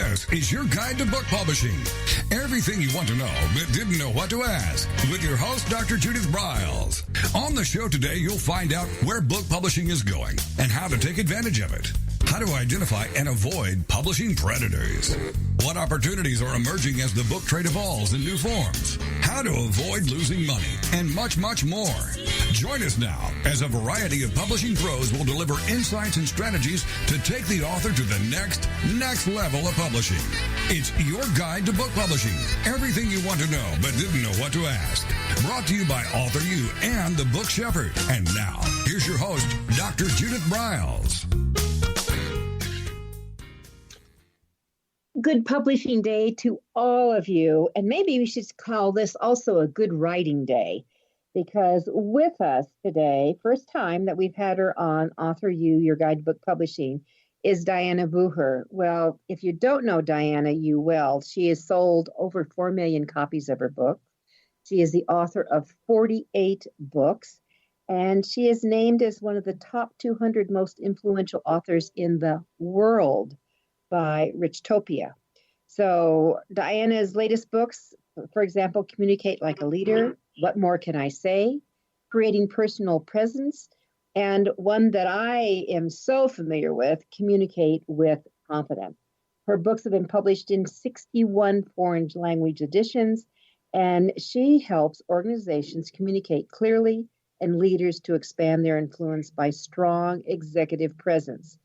This is your guide to book publishing. Everything you want to know but didn't know what to ask. With your host, Dr. Judith Briles. On the show today, you'll find out where book publishing is going and how to take advantage of it. How to identify and avoid publishing predators. What opportunities are emerging as the book trade evolves in new forms. How to avoid losing money, and much, much more. Join us now as a variety of publishing pros will deliver insights and strategies to take the author to the next level of publishing. It's your guide to book publishing. Everything you want to know but didn't know what to ask. Brought to you by AuthorU and the Book Shepherd. And now, here's your host, Dr. Judith Briles. Good publishing day to all of you. And maybe we should call this also a good writing day, because with us today, first time that we've had her on AuthorU, your guide to book publishing, is Dianna Booher. Well, if you don't know Dianna, you will. She has sold over 4 million copies of her book. She is the author of 48 books, and she is named as one of the top 200 most influential authors in the world by Richtopia. So Dianna's latest books, for example, Communicate Like a Leader, What More Can I Say, Creating Personal Presence, and one that I am so familiar with, Communicate with Confidence. Her books have been published in 61 foreign language editions, and she helps organizations communicate clearly and leaders to expand their influence by strong executive presence.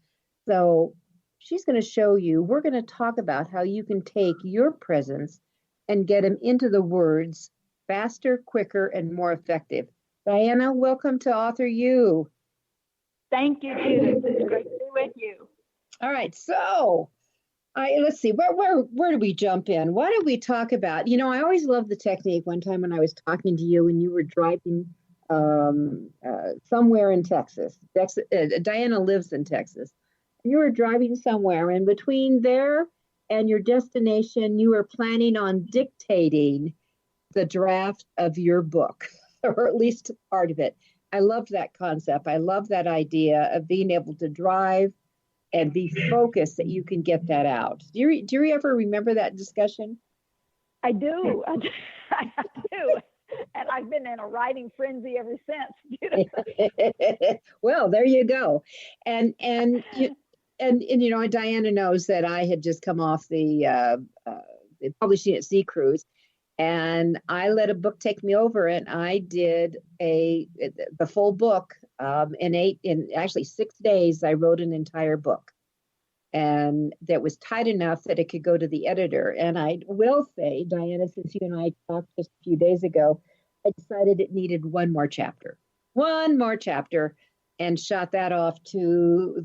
So she's going to show you, we're going to talk about how you can take your presence and get them into the words faster, quicker, and more effective. Dianna, welcome to AuthorU. Thank you, Judith. It's great to be with you. All right, so let's see, where do we jump in? Why don't we talk about, I always loved the technique. One time when I was talking to you and you were driving somewhere in Texas. Dianna lives in Texas. You were driving somewhere, and between there and your destination, you were planning on dictating the draft of your book, or at least part of it. I loved that concept. I love that idea of being able to drive and be focused that you can get that out. Do you ever remember that discussion? I do. I do. And I've been in a writing frenzy ever since. Well, there you go. And Dianna knows that I had just come off the Publishing at Sea cruise, and I let a book take me over, and I did the full book in actually 6 days. I wrote an entire book, and that was tight enough that it could go to the editor. And I will say, Dianna, since you and I talked just a few days ago, I decided it needed one more chapter, and shot that off to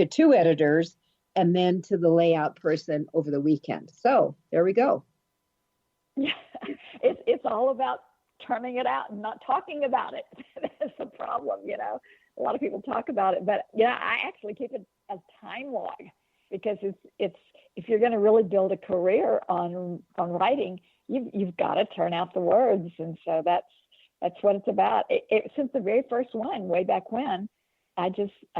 two editors and then to the layout person over the weekend. So there we go. Yeah, it's all about turning it out and not talking about it. That's the problem, A lot of people talk about it, but I actually keep it as time log, because it's if you're going to really build a career on writing, you've got to turn out the words, and so that's what it's about. Since the very first one, way back when, I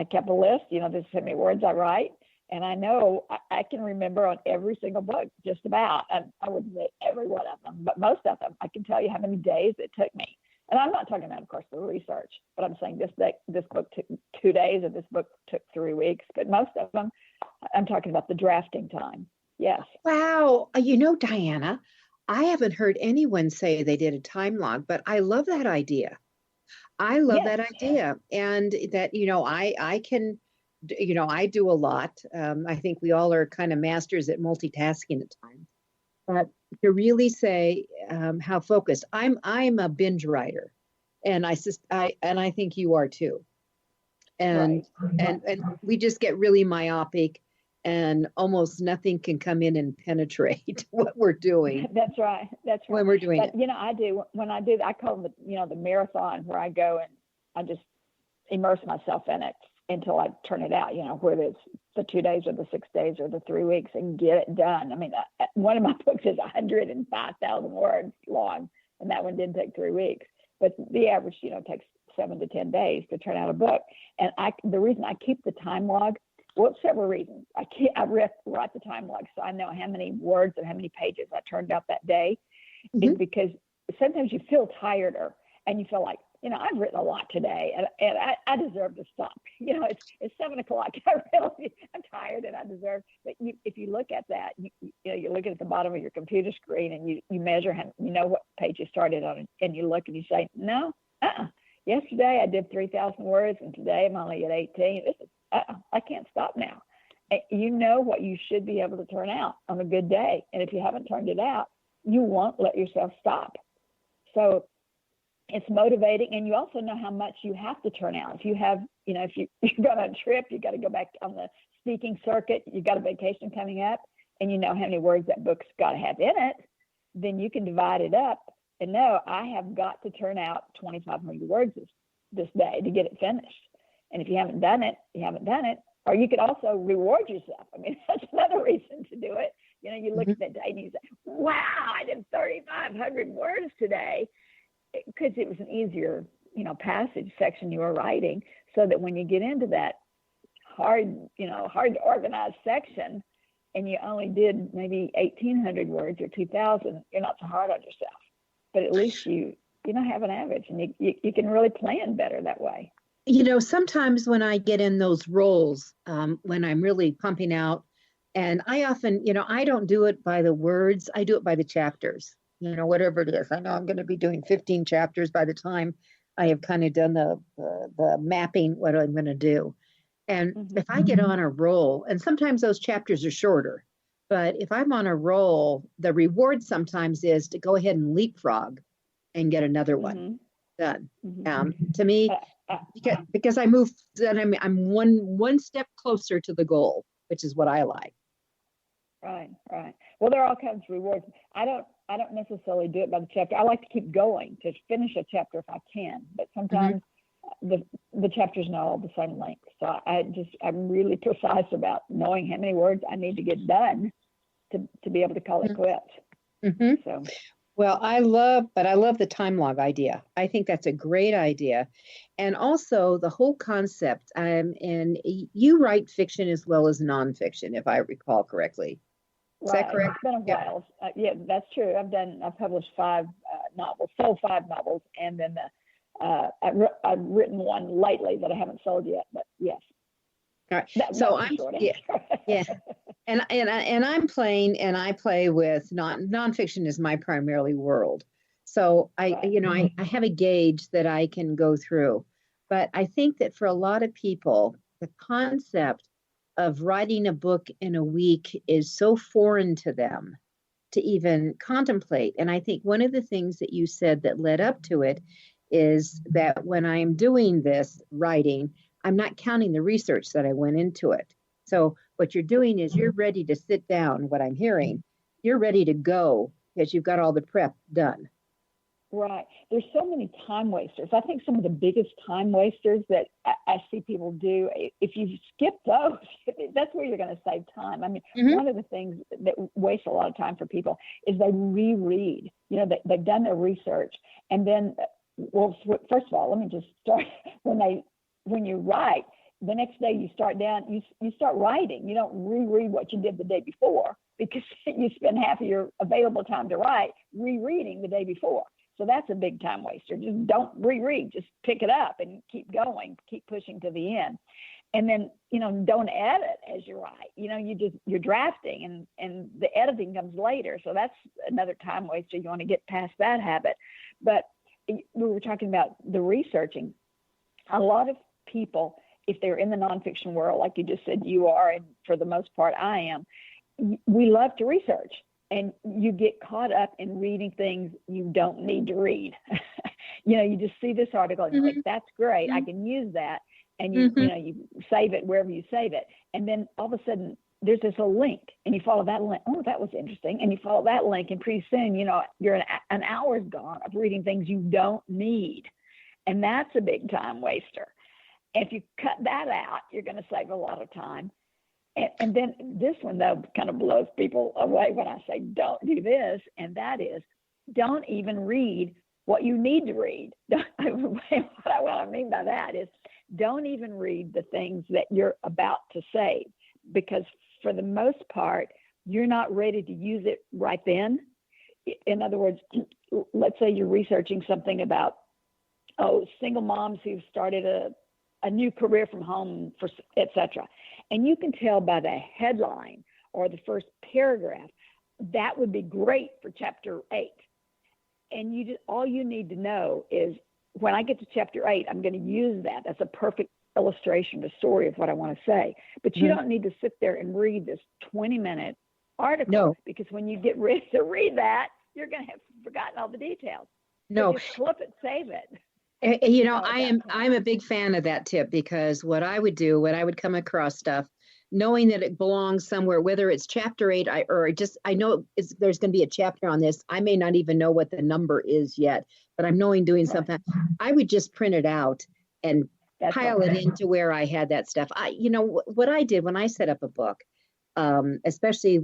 kept a list, this is how many words I write. And I know I can remember on every single book, just about, I wouldn't say every one of them, but most of them, I can tell you how many days it took me. And I'm not talking about, of course, the research, but I'm saying this book took 2 days and this book took 3 weeks. But most of them, I'm talking about the drafting time. Yes. Wow. Dianna, I haven't heard anyone say they did a time log, but I love that idea. I love that idea. And that, I can, I do a lot. I think we all are kind of masters at multitasking at times. But to really say how focused, I'm a binge writer, and I think you are too. And and we just get really myopic, and almost nothing can come in and penetrate what we're doing. That's right. When we're doing it. I do. When I do, I call them the marathon, where I go and I just immerse myself in it until I turn it out, whether it's the 2 days or the 6 days or the 3 weeks, and get it done. I mean, one of my books is 105,000 words long, and that one didn't take 3 weeks. But the average, takes 7 to 10 days to turn out a book. And the reason I keep the time log Well, several reasons. I write the time log so I know how many words and how many pages I turned out that day. Is because sometimes you feel tireder and you feel like, I've written a lot today and I deserve to stop. It's 7:00. I'm tired and I deserve. But if you look at that, you're looking at the bottom of your computer screen and you measure how, what page you started on, and you look and you say, no, yesterday I did 3,000 words and today I'm only at 18. This is, I can't stop now. And you know what you should be able to turn out on a good day. And if you haven't turned it out, you won't let yourself stop. So it's motivating. And you also know how much you have to turn out. If you have, if you're going on a trip, you got to go back on the speaking circuit, you got a vacation coming up, and you know how many words that book's got to have in it, then you can divide it up and know I have got to turn out 2,500 words this day to get it finished. And if you haven't done it, you haven't done it. Or you could also reward yourself. I mean, that's another reason to do it. You look at that day and you say, wow, I did 3,500 words today, because it was an easier, passage section you were writing, so that when you get into that hard to organize section and you only did maybe 1,800 words or 2,000, you're not so hard on yourself. But at least you have an average, and you can really plan better that way. Sometimes when I get in those roles, when I'm really pumping out, and I often, I don't do it by the words, I do it by the chapters, whatever it is. I know I'm going to be doing 15 chapters by the time I have kind of done the mapping, what I'm going to do. And if I get on a roll, and sometimes those chapters are shorter, but if I'm on a roll, the reward sometimes is to go ahead and leapfrog and get another one done. To me, because I move, then I'm one step closer to the goal, which is what I like. Right. Well, there are all kinds of rewards. I don't necessarily do it by the chapter. I like to keep going to finish a chapter if I can, but sometimes the chapter's not all the same length. So I'm really precise about knowing how many words I need to get done to be able to call it quits. So. Well, I love the time log idea. I think that's a great idea. And also the whole concept, and you write fiction as well as nonfiction, if I recall correctly. Is that correct? It's been a while. Yeah, that's true. I've published 5 novels, sold 5 novels, and then I've written one lately that I haven't sold yet, but yes. All right. So I'm and I'm playing, and I play with nonfiction is my primarily world. So I have a gauge that I can go through, but I think that for a lot of people, the concept of writing a book in a week is so foreign to them to even contemplate. And I think one of the things that you said that led up to it is that when I'm doing this writing, I'm not counting the research that I went into it. So what you're doing is you're ready to sit down, what I'm hearing, you're ready to go because you've got all the prep done. Right. There's so many time wasters. I think some of the biggest time wasters that I see people do, if you skip those, that's where you're going to save time. I mean, one of the things that wastes a lot of time for people is they reread. They've done their research, and then, well, first of all, let me just start. When you write, the next day you start writing. You don't reread what you did the day before, because you spend half of your available time to write rereading the day before. So that's a big time waster. Just don't reread. Just pick it up and keep going. Keep pushing to the end. And then, don't edit as you write. You're drafting, and the editing comes later. So that's another time waster. You want to get past that habit. But we were talking about the researching. A lot of people, if they're in the nonfiction world, like you just said you are, and for the most part I am, we love to research. And you get caught up in reading things you don't need to read. You just see this article and you're like, that's great. I can use that. And you save it wherever you save it. And then all of a sudden there's this little link, and you follow that link. Oh, that was interesting. And you follow that link, and pretty soon, you're an hour's gone of reading things you don't need. And that's a big time waster. And if you cut that out, you're going to save a lot of time. And then this one, though, kind of blows people away when I say don't do this, and that is don't even read what you need to read. What I mean by that is don't even read the things that you're about to save, because for the most part, you're not ready to use it right then. In other words, let's say you're researching something about, single moms who've started a new career from home, et cetera. And you can tell by the headline or the first paragraph, that would be great for chapter 8. And all you need to know is, when I get to chapter 8, I'm going to use that as a perfect illustration, the story of what I want to say. But you don't need to sit there and read this 20-minute article, because when you get ready to read that, you're going to have forgotten all the details. So just flip it, save it. I'm a big fan of that tip, because what I would do when I would come across stuff, knowing that it belongs somewhere, whether it's chapter 8 I know there's going to be a chapter on this. I may not even know what the number is yet, but I'm knowing doing something. I would just print it out and pile it into where I had that stuff. What I did when I set up a book, especially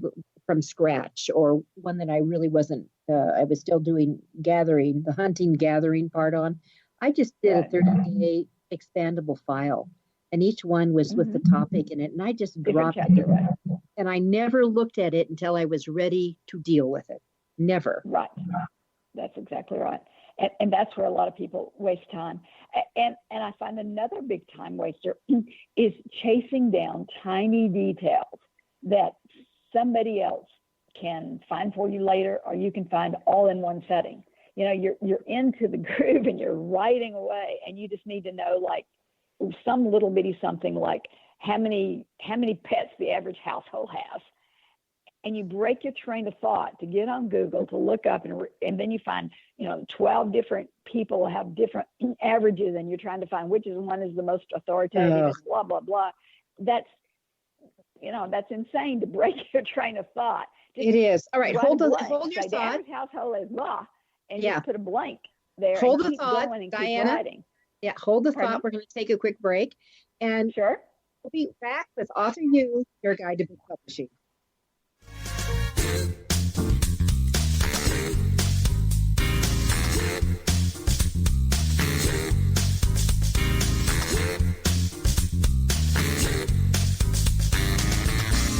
from scratch, or one that I really wasn't, I was still doing the hunting gathering part on, I just did a 30-day expandable file, and each one was with the topic in it, and I just dropped it. And I never looked at it until I was ready to deal with it. Never. Right. That's exactly right. And that's where a lot of people waste time. And I find another big time waster is chasing down tiny details that somebody else can find for you later, or you can find all in one setting. You're into the groove and you're writing away, and you just need to know, like, some little bitty something like how many pets the average household has. And you break your train of thought to get on Google to look up, and then you find 12 different people have different averages, and you're trying to find which one is the most authoritative, and blah blah blah. That's insane to break your train of thought. It is. All right, hold your thought. The average household is blah, and you put a blank there. Hold and the thought, going and Dianna. Writing. Yeah, hold the thought. We're going to take a quick break, and sure, we'll be back with AuthorU, your guide to book publishing.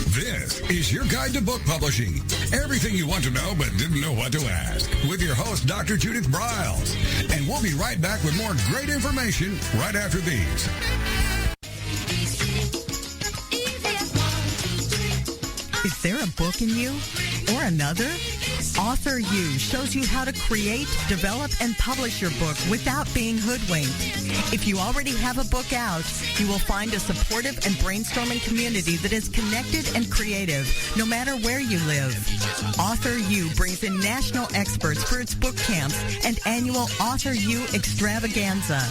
This is your guide to book publishing. Everything you want to know but didn't know what to ask. With your host, Dr. Judith Briles. And we'll be right back with more great information right after these. Is there a book in you or another? AuthorU shows you how to create, develop, and publish your book without being hoodwinked. If you already have a book out, you will find a supportive and brainstorming community that is connected and creative, no matter where you live. AuthorU brings in national experts for its book camps and annual AuthorU extravaganza.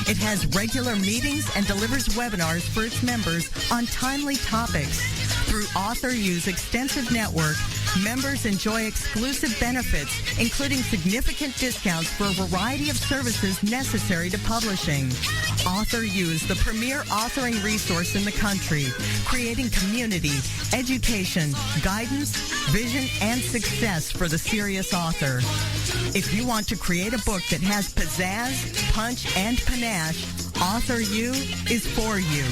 It has regular meetings and delivers webinars for its members on timely topics. Through AuthorU's extensive network, members enjoy exclusive benefits, including significant discounts for a variety of services necessary to publishing. AuthorU is the premier authoring resource in the country, creating community, education, guidance, vision, and success for the serious author. If you want to create a book that has pizzazz, punch, and panache, AuthorU is for you.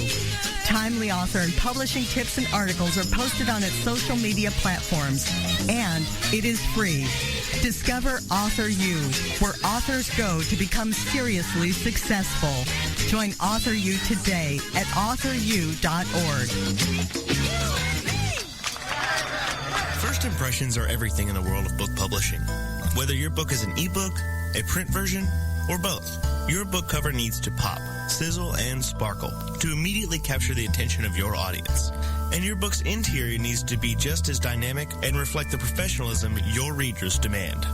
Timely author and publishing tips and articles are posted on its social media platforms, and it is free. Discover AuthorU, where authors go to become seriously successful. Join AuthorU today at AuthorU.org. First impressions are everything in the world of book publishing. Whether your book is an ebook, a print version, or both, your book cover needs to pop, sizzle, and sparkle to immediately capture the attention of your audience. And your book's interior needs to be just as dynamic and reflect the professionalism your readers demand.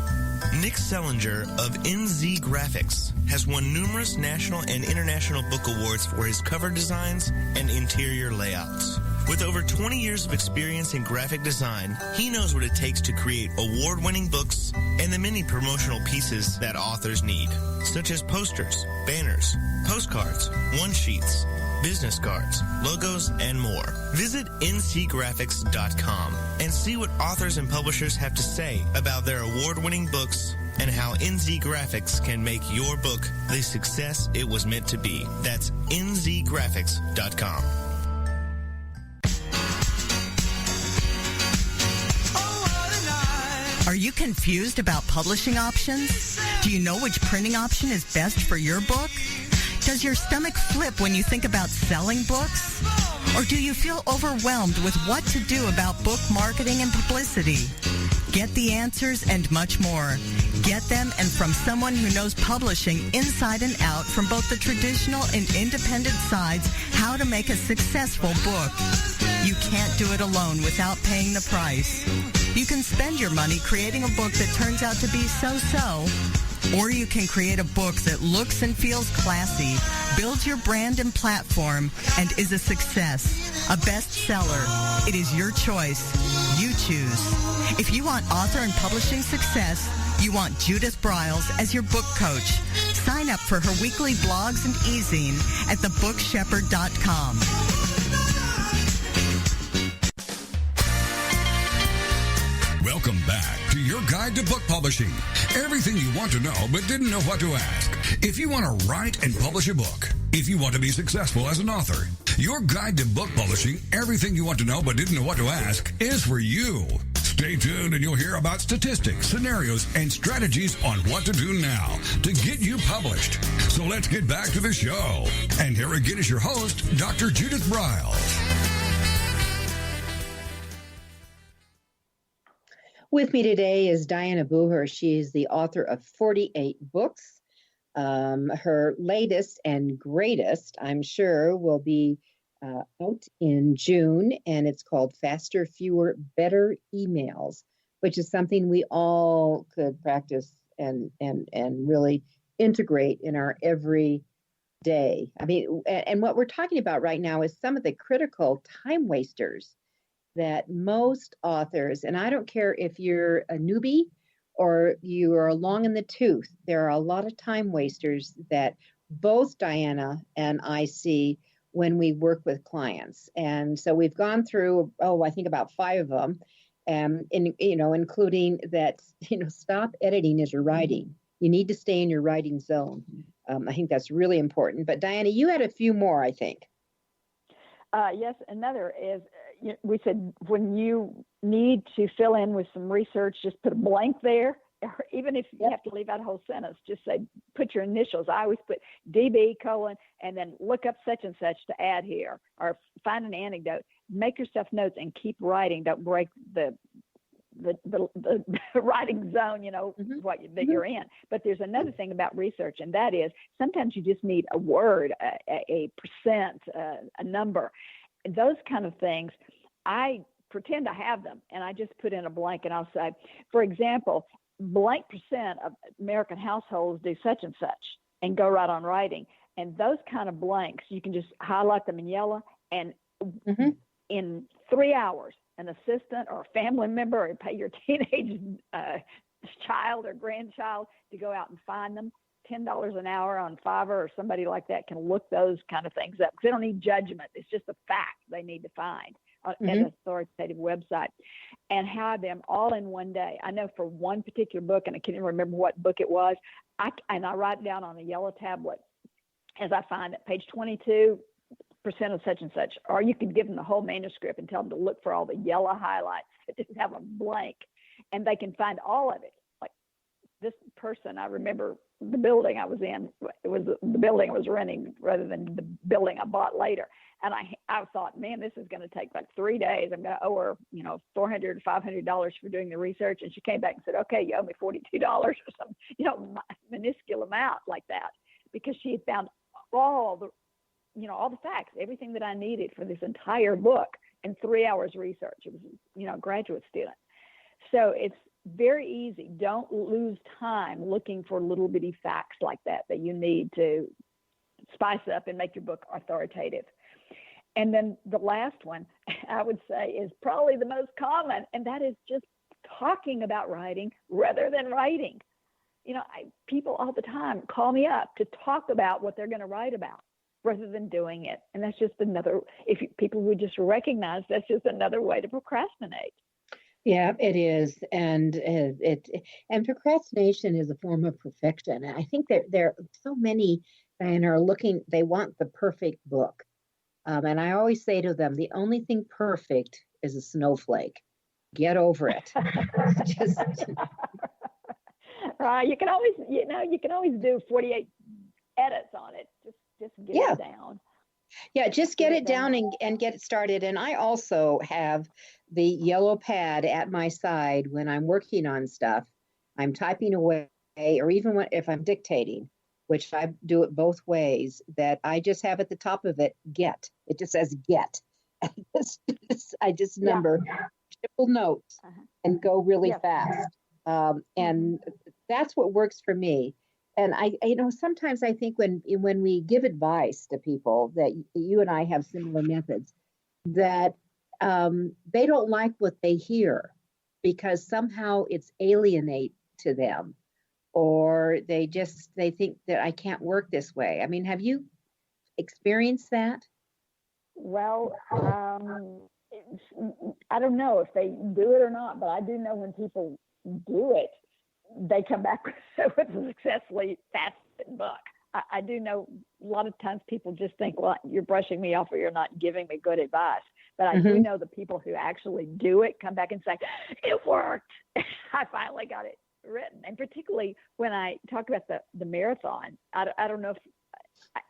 Nick Sellinger of NZ Graphics has won numerous national and international book awards for his cover designs and interior layouts. With over 20 years of experience in graphic design, he knows what it takes to create award-winning books and the many promotional pieces that authors need, such as posters, banners, postcards, one-sheets, business cards, logos, and more. Visit ncgraphics.com and see what authors and publishers have to say about their award-winning books and how NZ Graphics can make your book the success it was meant to be. That's nzgraphics.com. Are you confused about publishing options? Do you know which printing option is best for your book? Does your stomach flip when you think about selling books? Or do you feel overwhelmed with what to do about book marketing and publicity? Get the answers and much more. Get them and from someone who knows publishing inside and out from both the traditional and independent sides, how to make a successful book. You can't do it alone without paying the price. You can spend your money creating a book that turns out to be so-so, or you can create a book that looks and feels classy, builds your brand and platform, and is a success, a bestseller. It is your choice. You choose. If you want author and publishing success, you want Judith Briles as your book coach. Sign up for her weekly blogs and e-zine at thebookshepherd.com. Welcome back to your guide to book publishing. Everything you want to know but didn't know what to ask. If you want to write and publish a book, if you want to be successful as an author, your guide to book publishing, everything you want to know but didn't know what to ask, is for you. Stay tuned and you'll hear about statistics, scenarios, and strategies on what to do now to get you published. So let's get back to the show. And here again is your host, Dr. Judith Briles. With me today is Dianna Booher. She is the author of 48 books. Her latest and greatest, I'm sure, will be out in June, and it's called Faster, Fewer, Better Emails, which is something we all could practice and really integrate in our everyday. I mean, and what we're talking about right now is some of the critical time wasters that most authors, and I don't care if you're a newbie or you are long in the tooth, there are a lot of time wasters that both Dianna and I see when we work with clients. And so we've gone through, I think about 5 of them, including that, stop editing as you're writing. You need to stay in your writing zone. I think that's really important. But Dianna, you had a few more, I think. Yes, another is, we said when you need to fill in with some research, just put a blank there. Or even if you have to leave out a whole sentence, just say, put your initials. I always put DB : and then look up such and such to add here, or find an anecdote. Make yourself notes and keep writing. Don't break the writing zone, that you're in. But there's another thing about research, and that is sometimes you just need a word, a percent, a number. And those kind of things, I pretend I have them, and I just put in a blank, and I'll say, for example, blank percent of American households do such and such, and go right on writing. And those kind of blanks, you can just highlight them in yellow, and in 3 hours, an assistant or a family member, or pay your teenage child or grandchild to go out and find them. $10 an hour on Fiverr or somebody like that can look those kind of things up, because they don't need judgment. It's just a fact they need to find at an authoritative website, and have them all in one day. I know for one particular book, and I can't even remember what book it was, I write it down on a yellow tablet as I find it, page 22% of such and such. Or you could give them the whole manuscript and tell them to look for all the yellow highlights that didn't have a blank, and they can find all of it. Like this person, I remember the building I was in, it was the building I was renting rather than the building I bought later. And I thought, man, this is going to take like 3 days. I'm going to owe her, $400 or $500 for doing the research. And she came back and said, okay, you owe me $42 or some, minuscule amount like that, because she had found all the facts, everything that I needed for this entire book in 3 hours research. It was, a graduate student. So it's very easy. Don't lose time looking for little bitty facts like that you need to spice up and make your book authoritative. And then the last one I would say is probably the most common, and that is just talking about writing rather than writing. People all the time call me up to talk about what they're going to write about rather than doing it. And that's just another, people would just recognize that's just another way to procrastinate. Yeah, it is, and and procrastination is a form of perfection. And I think that there are so many and are looking. They want the perfect book, and I always say to them, the only thing perfect is a snowflake. Get over it. Just Right. You can always, you can always do 48 edits on it. Just get yeah, it down. yeah. Just Get get it it down down. and get it started. And I also have the yellow pad at my side when I'm working on stuff. I'm typing away, or even if I'm dictating, which I do it both ways, that I just have at the top of it, get. It just says get. I just Yeah. number triple notes Uh-huh. and go really Yes. fast. Mm-hmm. And that's what works for me. And sometimes I think when we give advice to people that you and I have similar methods, that they don't like what they hear because somehow it's alienate to them, or they think that I can't work this way. I mean, have you experienced that? Well, I don't know if they do it or not, but I do know when people do it, they come back with a successfully fast book. I do know a lot of times people just think, well, you're brushing me off or you're not giving me good advice. But I do know the people who actually do it come back and say, it worked. I finally got it written. And particularly when I talk about the marathon, I don't know if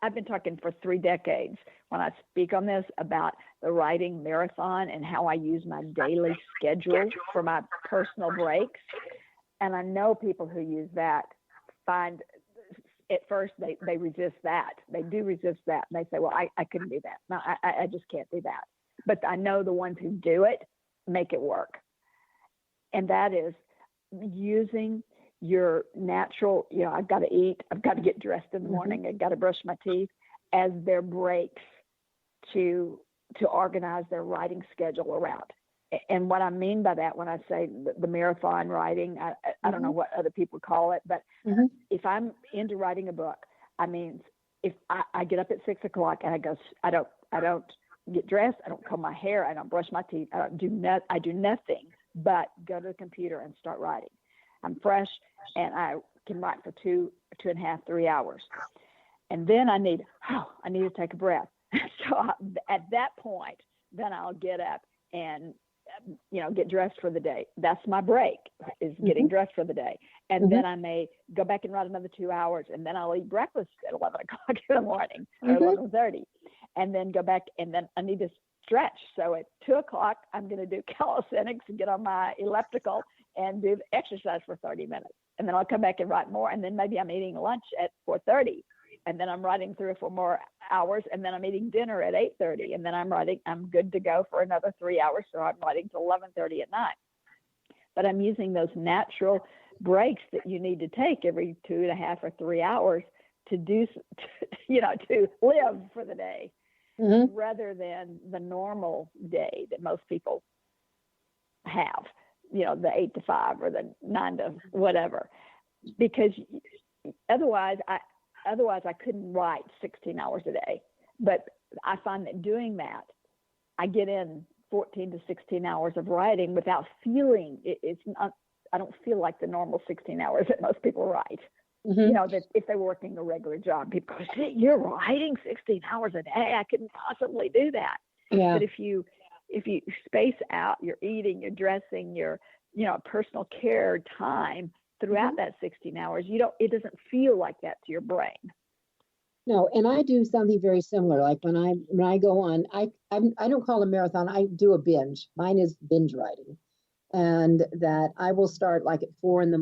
I've been talking for 3 decades when I speak on this about the writing marathon and how I use my daily schedule for my personal breaks. And I know people who use that find at first they resist that. They do resist that. And they say, well, I couldn't do that. No, I just can't do that. But I know the ones who do it make it work. And that is using your natural, I've got to eat, I've got to get dressed in the morning, I've got to brush my teeth as their breaks to organize their writing schedule around. And what I mean by that, when I say the marathon writing, I don't know what other people call it, but if I'm into writing a book, I mean, if I get up at 6 o'clock and I don't get dressed, I don't comb my hair, I don't brush my teeth, I do nothing but go to the computer and start writing. I'm fresh and I can write for 2.5, 3 hours. And then I need to take a breath. So at that point, then I'll get up and, get dressed for the day. That's my break, is getting dressed for the day. And then I may go back and write another 2 hours, and then I'll eat breakfast at 11 o'clock in the morning or 11:30, and then go back, and then I need to stretch. So at 2 o'clock, I'm going to do calisthenics and get on my elliptical and do the exercise for 30 minutes. And then I'll come back and write more. And then maybe I'm eating lunch at 4:30. And then I'm writing 3 or 4 more hours. And then I'm eating dinner at 8:30. And then I'm good to go for another 3 hours. So I'm writing till 11:30 at night. But I'm using those natural breaks that you need to take every 2.5 or 3 hours to do, to live for the day. Rather than the normal day that most people have, the 8 to 5 or the 9 to whatever, because otherwise I couldn't write 16 hours a day. But I find that doing that, I get in 14 to 16 hours of writing without feeling I don't feel like the normal 16 hours that most people write. That if they're working a regular job, people go, you're writing 16 hours a day. I couldn't possibly do that. Yeah. But if you space out your eating, your dressing, your, personal care time throughout that 16 hours, it doesn't feel like that to your brain. No, and I do something very similar. Like when I go on, I don't call it a marathon. I do a binge. Mine is binge writing, and that I will start like at 4 a.m,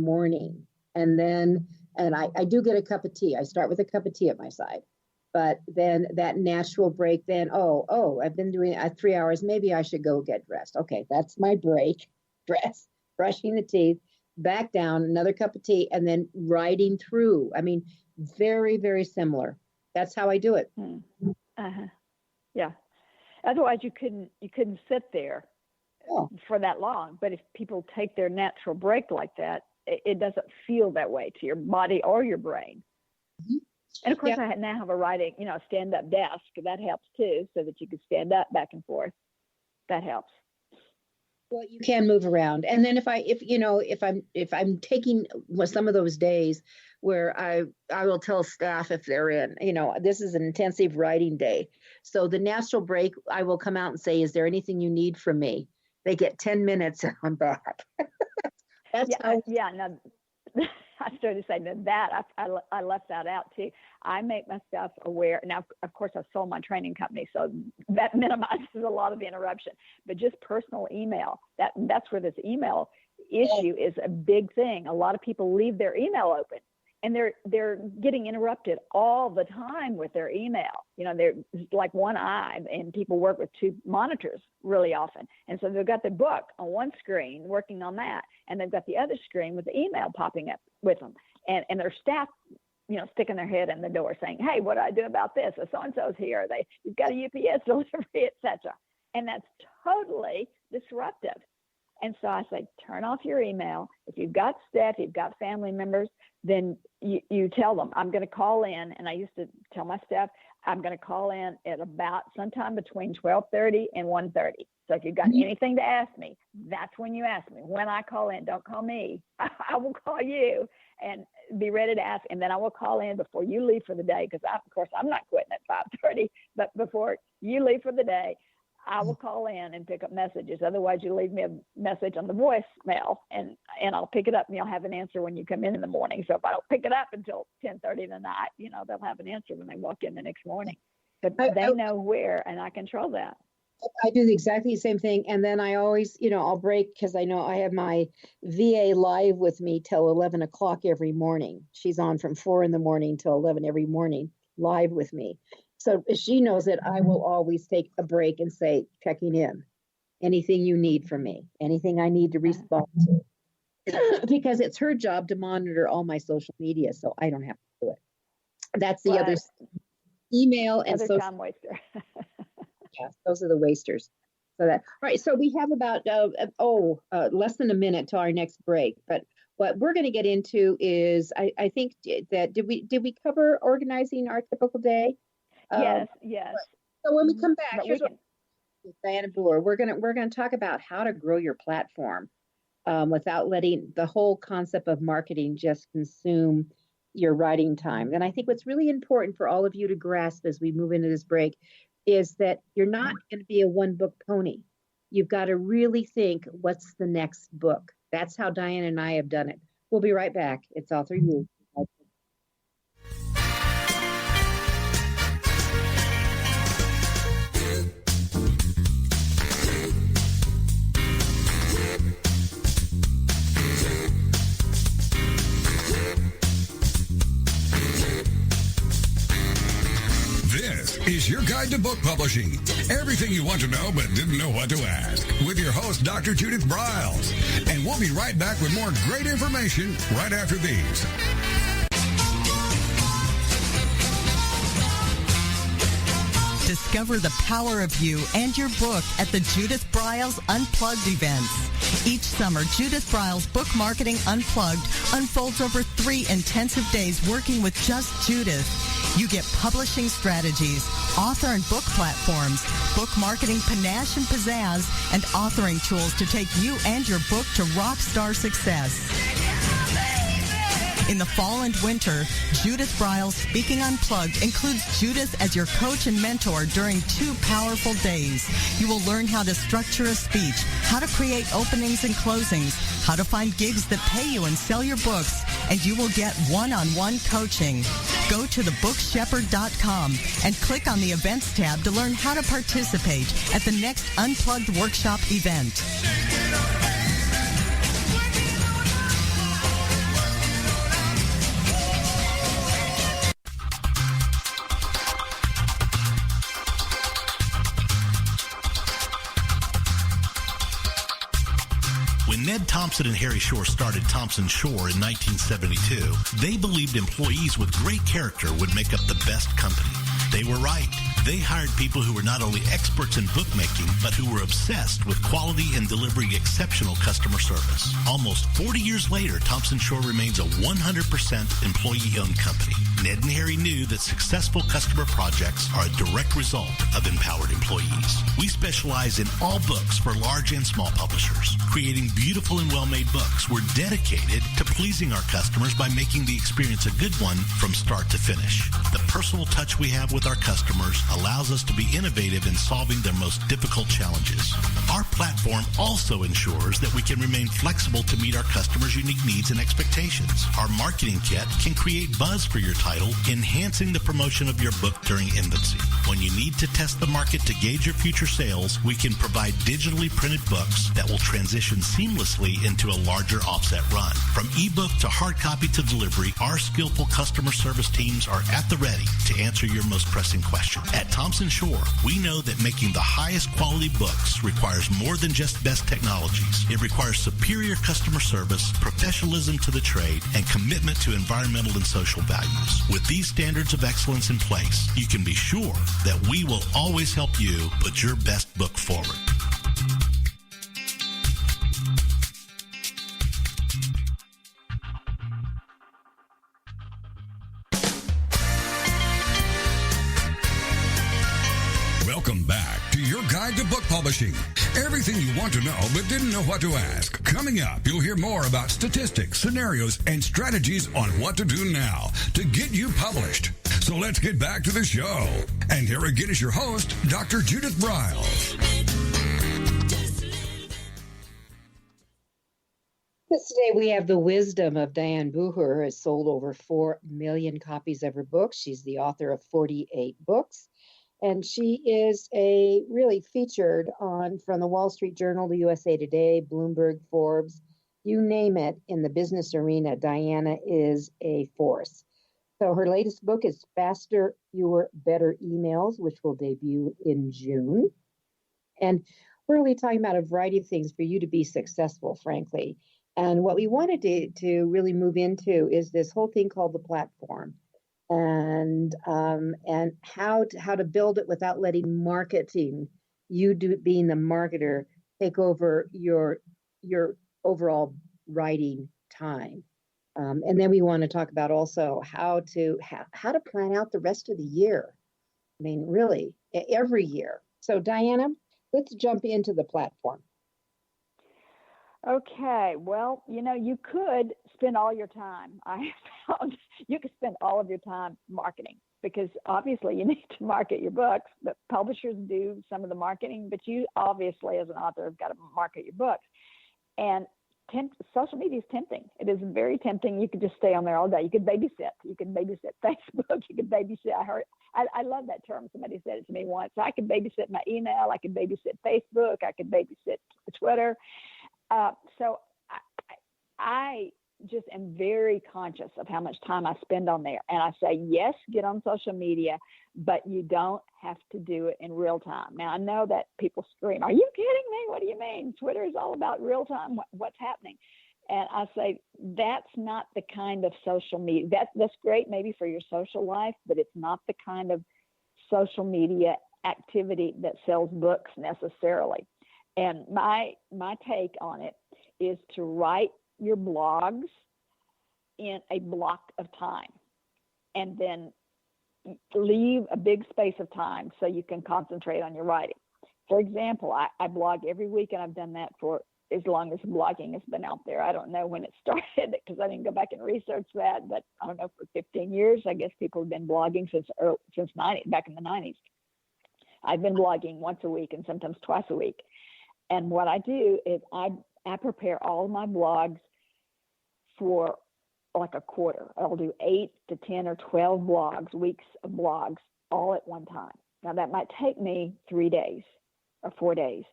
and I do get a cup of tea. I start with a cup of tea at my side, but then that natural break. Then I've been doing 3 hours. Maybe I should go get dressed. Okay, that's my break. Dress, brushing the teeth, back down, another cup of tea, and then writing through. I mean, very, very similar. That's how I do it. Yeah. Otherwise, you couldn't sit there for that long. But if people take their natural break like that, it doesn't feel that way to your body or your brain. And of course, I now have a writing, stand-up desk. That helps too, so that you can stand up back and forth. That helps. Well, you can move around. And then if I'm taking some of those days where I will tell staff if they're in, this is an intensive writing day. So the natural break, I will come out and say, is there anything you need from me? They get 10 minutes and I'm back. No, I started to say that I left that out too. I make myself aware. Now, of course, I've sold my training company, so that minimizes a lot of the interruption. But just personal email, that's where this email issue is a big thing. A lot of people leave their email open, and they're getting interrupted all the time with their email. They're like one eye, and people work with two monitors really often. And so they've got their book on one screen working on that, and they've got the other screen with the email popping up with them. And their staff, sticking their head in the door saying, hey, what do I do about this? Or so-and-so's here. You've got a UPS delivery, etc. And that's totally disruptive. And so I say, turn off your email. If you've got staff, you've got family members, then you tell them, I'm going to call in. And I used to tell my staff, I'm going to call in at about sometime between 12:30 and 1:30. So if you've got anything to ask me, that's when you ask me. When I call in, don't call me. I will call you and be ready to ask. And then I will call in before you leave for the day, because of course I'm not quitting at 5:30, but before you leave for the day, I will call in and pick up messages. Otherwise, you leave me a message on the voicemail, and I'll pick it up, and you'll have an answer when you come in the morning. So if I don't pick it up until 10:30 at night, they'll have an answer when they walk in the next morning. But they know where, and I control that. I do exactly the same thing. And then I always, I'll break, because I know I have my VA live with me till 11 o'clock every morning. She's on from 4 a.m. till 11 every morning, live with me. So she knows that I will always take a break and say, checking in, anything you need from me, anything I need to respond to, because it's her job to monitor all my social media, so I don't have to do it. That's the other email and social time waster. Yeah, those are the wasters. So all right. So we have about less than a minute to our next break. But what we're going to get into is, I think that did we cover organizing our typical day? Yes. So when we come back, here's Dianna Booher. We're gonna talk about how to grow your platform without letting the whole concept of marketing just consume your writing time. And I think what's really important for all of you to grasp as we move into this break is that you're not going to be a one-book pony. You've got to really think, what's the next book? That's how Dianna and I have done it. We'll be right back. It's AuthorU. Is your guide to book publishing. Everything you want to know but didn't know what to ask. With your host, Dr. Judith Briles. And we'll be right back with more great information right after these. Discover the power of you and your book at the Judith Briles Unplugged events. Each summer, Judith Briles Book Marketing Unplugged unfolds over 3 intensive days working with just Judith. You get publishing strategies, author and book platforms, book marketing panache and pizzazz, and authoring tools to take you and your book to rock star success. In the fall and winter, Judith Briles Speaking Unplugged includes Judith as your coach and mentor during 2 powerful days. You will learn how to structure a speech, how to create openings and closings, how to find gigs that pay you and sell your books, and you will get one-on-one coaching. Go to thebookshepherd.com and click on the events tab to learn how to participate at the next Unplugged Workshop event. When Ned Thompson and Harry Shore started Thompson Shore in 1972, they believed employees with great character would make up the best company. They were right. They hired people who were not only experts in bookmaking, but who were obsessed with quality and delivering exceptional customer service. Almost 40 years later, Thompson Shore remains a 100% employee-owned company. Ned and Harry knew that successful customer projects are a direct result of empowered employees. We specialize in all books for large and small publishers. Creating beautiful and well-made books, we're dedicated to pleasing our customers by making the experience a good one from start to finish. The personal touch we have with our customers allows us to be innovative in solving their most difficult challenges. Our platform also ensures that we can remain flexible to meet our customers' unique needs and expectations. Our marketing kit can create buzz for your title, enhancing the promotion of your book during infancy. When you need to test the market to gauge your future sales, we can provide digitally printed books that will transition seamlessly into a larger offset run. From ebook to hard copy to delivery, our skillful customer service teams are at the ready to answer your most pressing question. At Thompson Shore, we know that making the highest quality books requires more than just best technologies. It requires superior customer service, professionalism to the trade, and commitment to environmental and social values. With these standards of excellence in place, you can be sure that we will always help you put your best book forward. Welcome back to your guide to book publishing. Everything you want to know but didn't know what to ask. Coming up, you'll hear more about statistics, scenarios, and strategies on what to do now to get you published. So let's get back to the show. And here again is your host, Dr. Judith Briles. Today we have the wisdom of Dianna Booher, who has sold over 4 million copies of her books. She's the author of 48 books. And she is really featured from the Wall Street Journal, the USA Today, Bloomberg, Forbes, you name it, in the business arena. Dianna is a force. So her latest book is Faster, Fewer, Better Emails, which will debut in June. And we're really talking about a variety of things for you to be successful, frankly. And what we wanted to really move into is this whole thing called the platform. And how to build it without letting marketing, being the marketer, take over your overall writing time. And then we want to talk about also how to plan out the rest of the year. I mean, really, every year. So Dianna, let's jump into the platform. Okay, well, you could spend all your time. I found you could spend all of your time marketing, because obviously you need to market your books, but publishers do some of the marketing, but you obviously as an author have got to market your books. And social media is tempting. It is very tempting. You could just stay on there all day. You could babysit. You could babysit Facebook. You could babysit. I love that term. Somebody said it to me once. I could babysit my email. I could babysit Facebook. I could babysit Twitter. So I just am very conscious of how much time I spend on there. And I say, yes, get on social media, but you don't have to do it in real time. Now, I know that people scream, are you kidding me? What do you mean? Twitter is all about real time. What's happening? And I say, that's not the kind of social media. That's great maybe for your social life, but it's not the kind of social media activity that sells books necessarily. And my take on it is to write your blogs in a block of time and then leave a big space of time so you can concentrate on your writing. For example, I blog every week, and I've done that for as long as blogging has been out there. I don't know when it started because I didn't go back and research that, but I don't know, for 15 years, I guess people have been blogging back in the 90s. I've been blogging once a week and sometimes twice a week. And what I do is I prepare all my blogs for like a quarter. I'll do 8 to 10 or 12 weeks of blogs all at one time. Now that might take me 3 days or 4 days.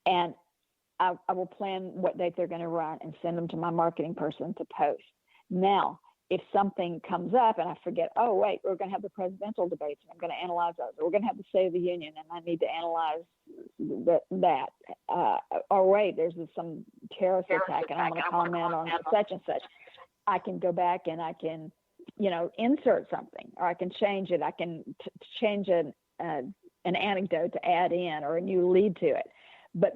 And I will plan what date they're going to run and send them to my marketing person to post. Now, if something comes up and I forget, oh, wait, we're going to have the presidential debates and I'm going to analyze those. Or we're going to have the State of the Union and I need to analyze that. Or wait, there's some terrorist attack and I'm going to comment on such and such. I can go back and I can, insert something, or I can change it. I can change an anecdote to add in or a new lead to it. But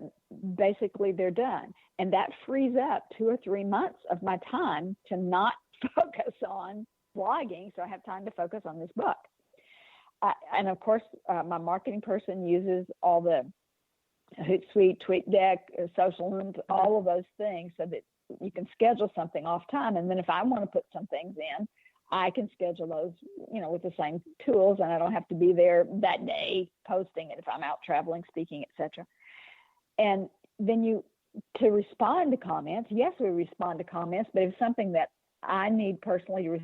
basically they're done. And that frees up 2 or 3 months of my time to not focus on blogging. So I have time to focus on this book. And of course, my marketing person uses all the Hootsuite, TweetDeck, social rooms, all of those things so that you can schedule something off time. And then if I want to put some things in, I can schedule those, with the same tools, and I don't have to be there that day posting it if I'm out traveling, speaking, etc. And then to respond to comments, yes, we respond to comments, but if it's something that I need personally to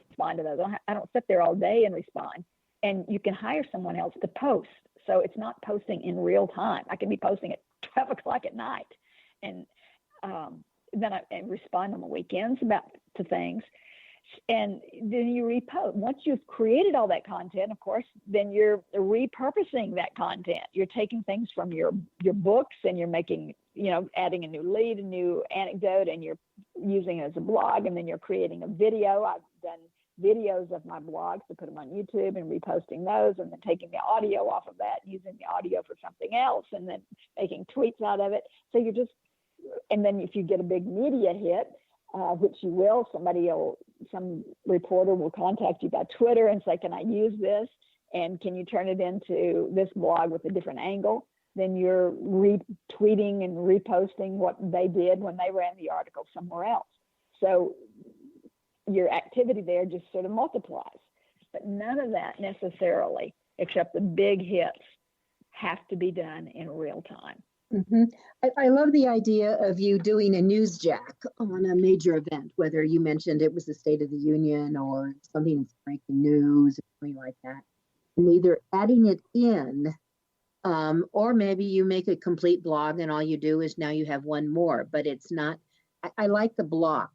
respond to those, I don't sit there all day and respond. And you can hire someone else to post. So it's not posting in real time. I can be posting at 12 o'clock at night. And then I respond on the weekends to things. And then you repost. Once you've created all that content, of course, then you're repurposing that content. You're taking things from your books and you're making, adding a new lead, a new anecdote, and you're using it as a blog. And then you're creating a video. I've done videos of my blogs to put them on YouTube and reposting those, and then taking the audio off of that, using the audio for something else, and then making tweets out of it. So and then if you get a big media hit, which you will, some reporter will contact you by Twitter and say, can I use this? And can you turn it into this blog with a different angle? Then you're retweeting and reposting what they did when they ran the article somewhere else. So your activity there just sort of multiplies. But none of that necessarily, except the big hits, have to be done in real time. Mm-hmm. I love the idea of you doing a news jack on a major event, whether you mentioned it was the State of the Union or something that's breaking news or something like that. And either adding it in, or maybe you make a complete blog and all you do is now you have one more, but it's not, I like the block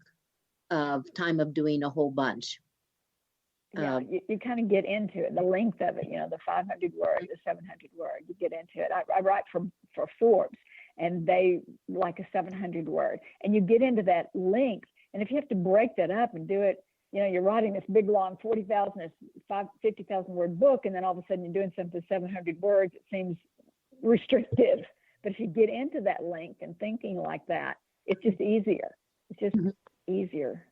of time of doing a whole bunch. Yeah, you kind of get into it, the length of it, the 500 word, the 700 word, you get into it. I write for Forbes, and they like a 700 word, and you get into that length. And if you have to break that up and do it, you're writing this big, long 40,000 or 50,000 word book, and then all of a sudden you're doing something 700 words, it seems restrictive. But if you get into that length and thinking like that, it's just easier. It's just easier.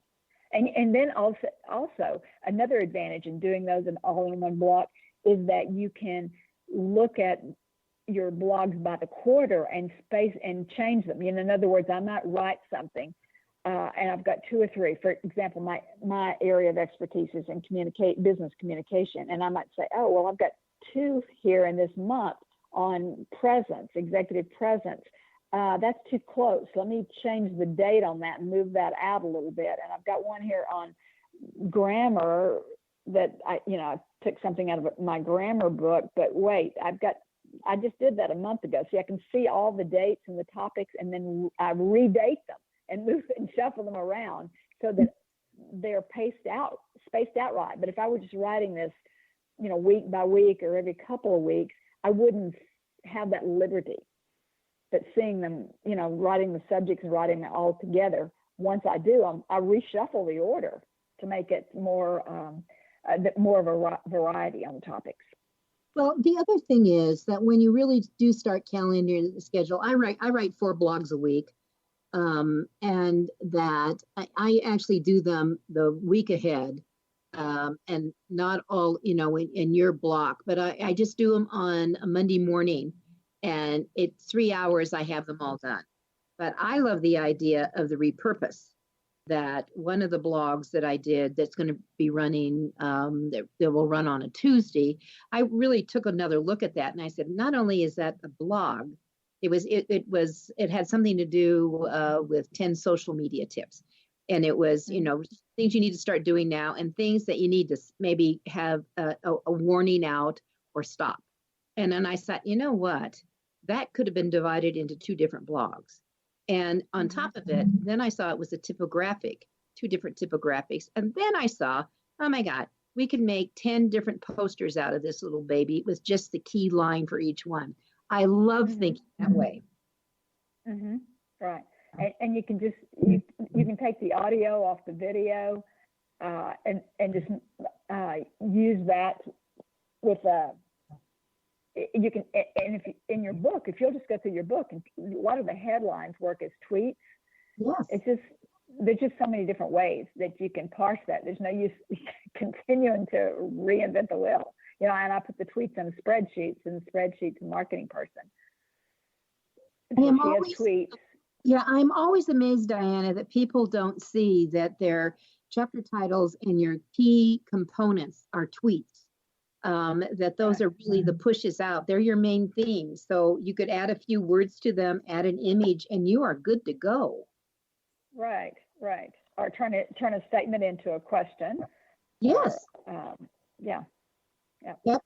And then also another advantage in doing those all in one block is that you can look at your blogs by the quarter and space and change them. In other words, I might write something and I've got 2 or 3. For example, my area of expertise is in business communication, and I might say, oh, well, I've got 2 here in this month on presence, executive presence. That's too close. Let me change the date on that and move that out a little bit. And I've got one here on grammar that I took something out of my grammar book, but wait, I just did that a month ago. See, I can see all the dates and the topics, and then I redate them and move and shuffle them around so that they're spaced out right. But if I were just writing this, week by week or every couple of weeks, I wouldn't have that liberty. But seeing them, writing the subjects and writing it all together, once I do, I reshuffle the order to make it more of a variety on the topics. Well, the other thing is that when you really do start calendaring the schedule, I write 4 blogs a week, and that I actually do them the week ahead, and not all, in your block, but I just do them on a Monday morning. And it's 3 hours, I have them all done. But I love the idea of the repurpose, that one of the blogs that I did that's going to be running, that will run on a Tuesday, I really took another look at that. And I said, not only is that a blog, it had something to do with 10 social media tips. And it was, things you need to start doing now and things that you need to maybe have a warning out or stop. And then I thought, you know what? That could have been divided into 2 different blogs. And on top of it, then I saw it was a typographic, 2 different typographics. And then I saw, oh my God, we could make 10 different posters out of this little baby. It was just the key line for each one. I love thinking that way. Right. And you can just, you can take the audio off the video and just use that with you can, and if you, in your book, if you'll just go through your book, and a lot of the headlines work as tweets. Yes. There's just so many different ways that you can parse that. There's no use continuing to reinvent the wheel. And I put the tweets in spreadsheets, and spreadsheets marketing person. Tweets. Yeah, I'm always amazed, Dianna, that people don't see that their chapter titles and your key components are tweets. That those are really the pushes out. They're your main themes. So you could add a few words to them, add an image, and you are good to go. Right. Or turn a statement into a question. Yes. Yeah. Yep.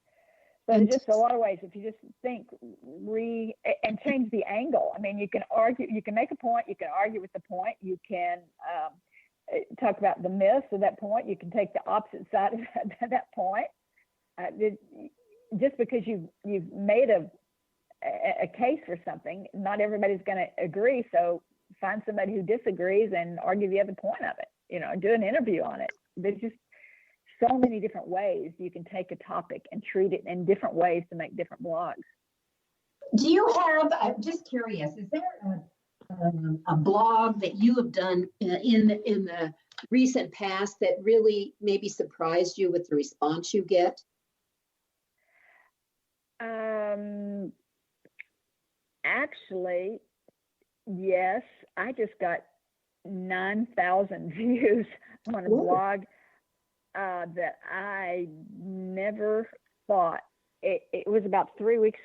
But just a lot of ways, if you just think, and change the angle. I mean, you can argue, you can make a point, you can argue with the point, you can talk about the myths of that point, you can take the opposite side of that point. Just because you've made a case for something, not everybody's going to agree. So find somebody who disagrees and argue the other point of it. Do an interview on it. There's just so many different ways you can take a topic and treat it in different ways to make different blogs. Do you have, I'm just curious, is there a blog that you have done in the recent past that really maybe surprised you with the response you get? Actually, yes. I just got 9,000 views on a blog that I never thought. It was about 4 weeks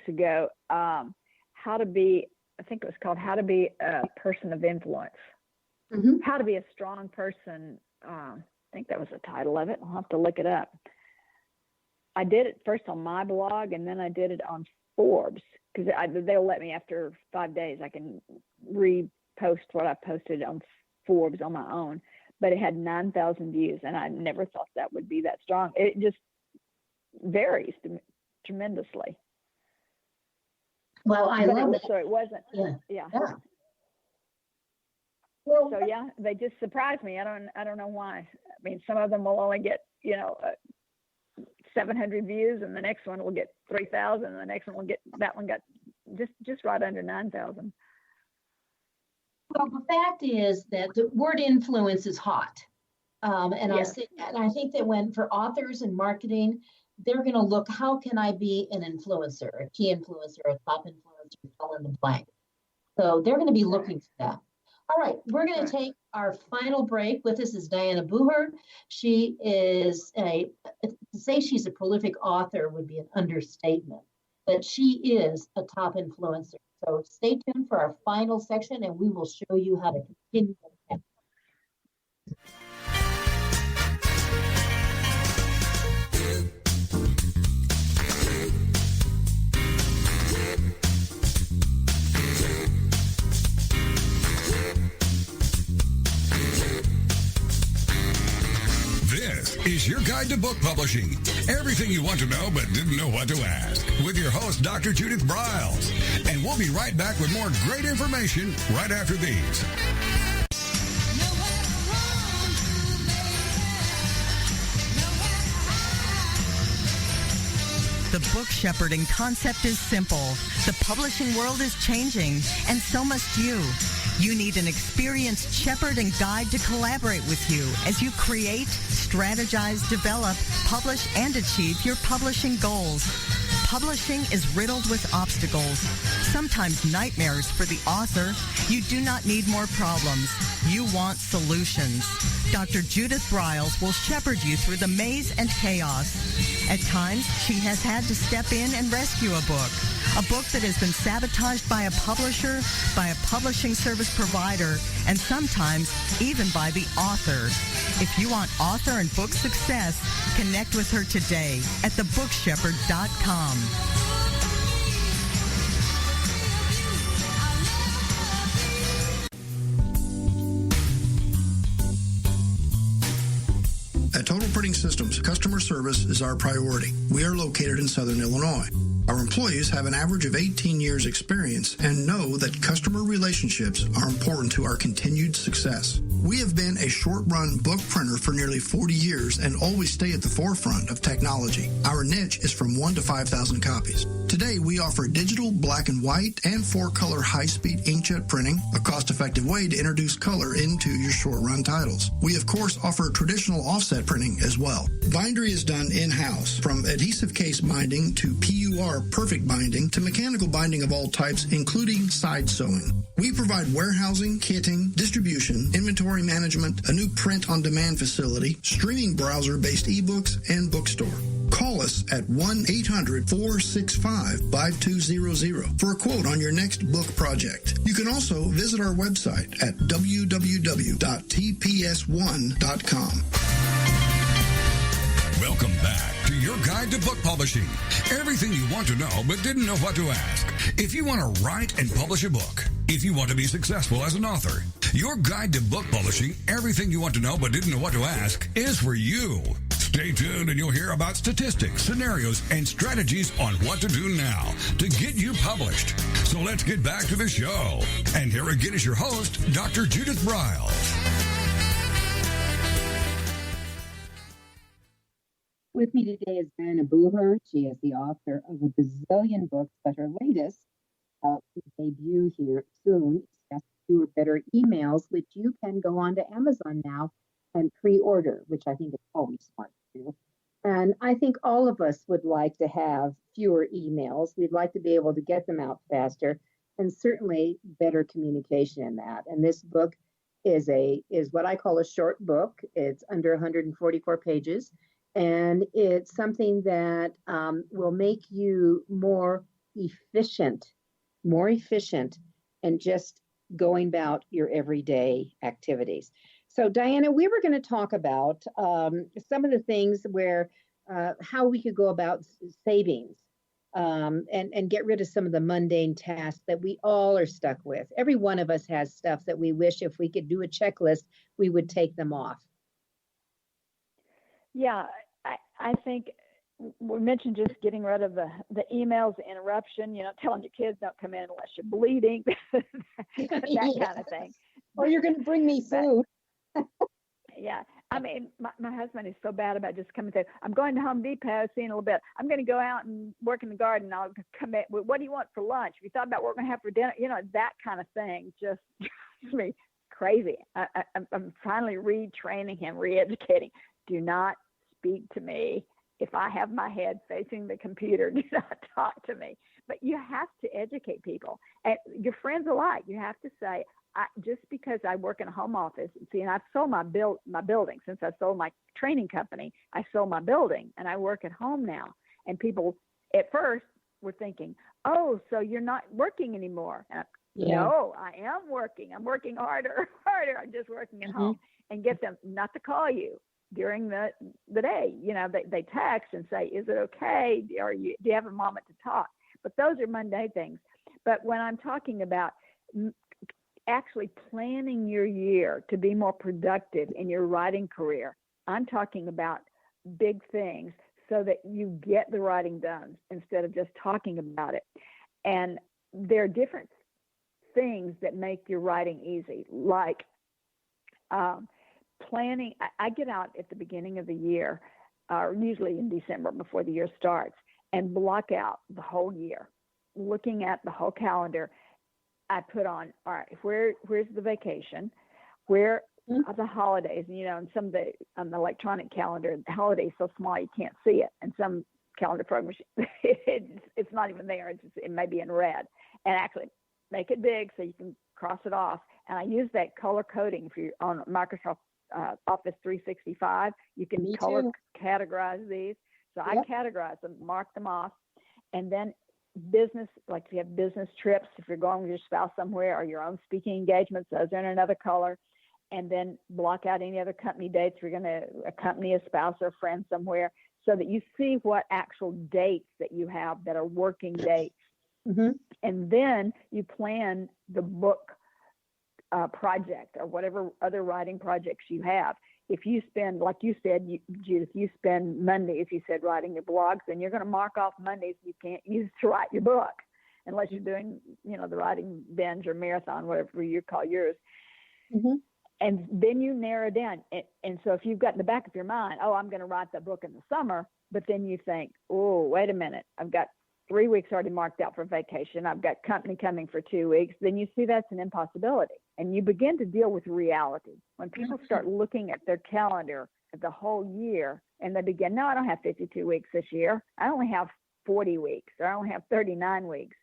ago. How to be, I think it was called How to Be a Person of Influence. Mm-hmm. How to be a strong person. I think that was the title of it. I'll have to look it up. I did it first on my blog, and then I did it on Forbes, because they'll let me after 5 days. I can repost what I posted on Forbes on my own, but it had 9,000 views, and I never thought that would be that strong. It just varies tremendously. Well, I love it. So it wasn't. Yeah. Well, so yeah, they just surprised me. I don't know why. I mean, some of them will only get 700 views, and the next one will get 3,000, and the next one will get, that one got just right under 9,000. Well, the fact is that the word influence is hot. And yes. I think that for authors and marketing, they're going to look, how can I be an influencer, a key influencer, a top influencer, fill in the blank. So they're going to be looking for that. All right, we're going to take our final break. With us is Dianna Booher. She is to say she's a prolific author would be an understatement, but she is a top influencer. So stay tuned for our final section, and we will show you how to continue. This is your guide to book publishing. Everything you want to know but didn't know what to ask. With your host, Dr. Judith Briles. And we'll be right back with more great information right after these. The book shepherding concept is simple. The publishing world is changing, and so must you. You need an experienced shepherd and guide to collaborate with you as you create, strategize, develop, publish, and achieve your publishing goals. Publishing is riddled with obstacles, sometimes nightmares for the author. You do not need more problems. You want solutions. Dr. Judith Briles will shepherd you through the maze and chaos. At times, she has had to step in and rescue a book that has been sabotaged by a publisher, by a publishing service provider, and sometimes even by the author. If you want author and book success, connect with her today at thebookshepherd.com. At Total Printing Systems, customer service is our priority. We are located in Southern Illinois. Our employees have an average of 18 years experience and know that customer relationships are important to our continued success. We have been a short-run book printer for nearly 40 years and always stay at the forefront of technology. Our niche is from 1 to 5,000 copies. Today, we offer digital, black and white, and 4-color high-speed inkjet printing, a cost-effective way to introduce color into your short-run titles. We, of course, offer traditional offset printing as well. Bindery is done in-house, from adhesive case binding to PUR perfect binding to mechanical binding of all types, including side sewing. We provide warehousing, kitting, distribution, inventory management, a new print-on-demand facility, streaming browser-based ebooks, and bookstore. Call us at 1-800-465-5200 for a quote on your next book project. You can also visit our website at www.tps1.com. Welcome back to your guide to book publishing. Everything you want to know but didn't know what to ask. If you want to write and publish a book, if you want to be successful as an author, your guide to book publishing, everything you want to know but didn't know what to ask, is for you. Stay tuned and you'll hear about statistics, scenarios, and strategies on what to do now to get you published. So let's get back to the show. And here again is your host, Dr. Judith Briles. With me today is Dianna Booher. She is the author of a bazillion books, but her latest to debut here soon is Fewer Better Emails, which you can go on to Amazon now and pre-order, which I think is always smart to do. And I think all of us would like to have fewer emails. We'd like to be able to get them out faster, and certainly better communication in that. And this book is what I call a short book. It's under 144 pages. And it's something that will make you more efficient, and just going about your everyday activities. So, Dianna, we were going to talk about some of the things where how we could go about savings and get rid of some of the mundane tasks that we all are stuck with. Every one of us has stuff that we wish if we could do a checklist, we would take them off. Yeah, I think we mentioned just getting rid of the emails, the interruption, telling your kids don't come in unless you're bleeding, that kind of thing. Or you're going to bring me food. Yeah. I mean, my husband is so bad about just coming to, I'm going to Home Depot, see in a little bit. I'm going to go out and work in the garden. I'll come back. What do you want for lunch? Have you thought about what we're going to have for dinner? That kind of thing just makes me crazy. I'm finally retraining him, re-educating. Do not speak to me if I have my head facing the computer. Do not talk to me. But you have to educate people, and your friends alike. You have to say, just because I work in a home office, and I've sold my building since I sold my training company. I sold my building, and I work at home now. And people at first were thinking, "Oh, so you're not working anymore?" No, I am working. I'm working harder. I'm just working at home, and get them not to call you during the day. They text and say, "Is it okay? Or do you have a moment to talk?" But those are mundane things. But when I'm talking about actually planning your year to be more productive in your writing career, I'm talking about big things so that you get the writing done instead of just talking about it. And there are different things that make your writing easy, like planning. I get out at the beginning of the year, usually in December before the year starts, and block out the whole year, looking at the whole calendar. I put on, all right, where's the vacation? Where are the holidays? And some of on the electronic calendar, the holidays so small you can't see it. And some calendar programs, it's not even there. It may be in red. And actually make it big so you can cross it off. And I use that color coding if you're on Microsoft Office 365. You can color categorize these. So I categorize them, mark them off, and then business, like if you have business trips, if you're going with your spouse somewhere, or your own speaking engagements, those are in another color. And then block out any other company dates if you're going to accompany a spouse or a friend somewhere, so that you see what actual dates that you have that are working dates. And then you plan the book project or whatever other writing projects you have. If you spend, like you said, Judith, you spend Mondays, you said, writing your blogs, then you're going to mark off Mondays you can't use to write your book unless you're doing, the writing binge or marathon, whatever you call yours. And then you narrow down. And so if you've got in the back of your mind, oh, I'm going to write that book in the summer, but then you think, oh, wait a minute, I've got 3 weeks already marked out for vacation. I've got company coming for 2 weeks. Then you see that's an impossibility. And you begin to deal with reality. When people start looking at their calendar the whole year and they begin, no, I don't have 52 weeks this year. I only have 40 weeks, or I only have 39 weeks.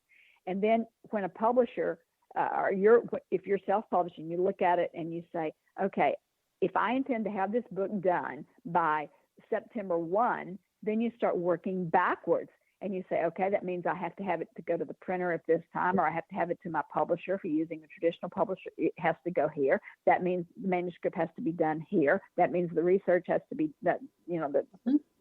And then when a publisher, if you're self-publishing, you look at it and you say, okay, if I intend to have this book done by September 1, then you start working backwards. And you say, okay, that means I have to have it to go to the printer at this time, or I have to have it to my publisher. If you're using a traditional publisher, it has to go here. That means the manuscript has to be done here. That means the research has to be done,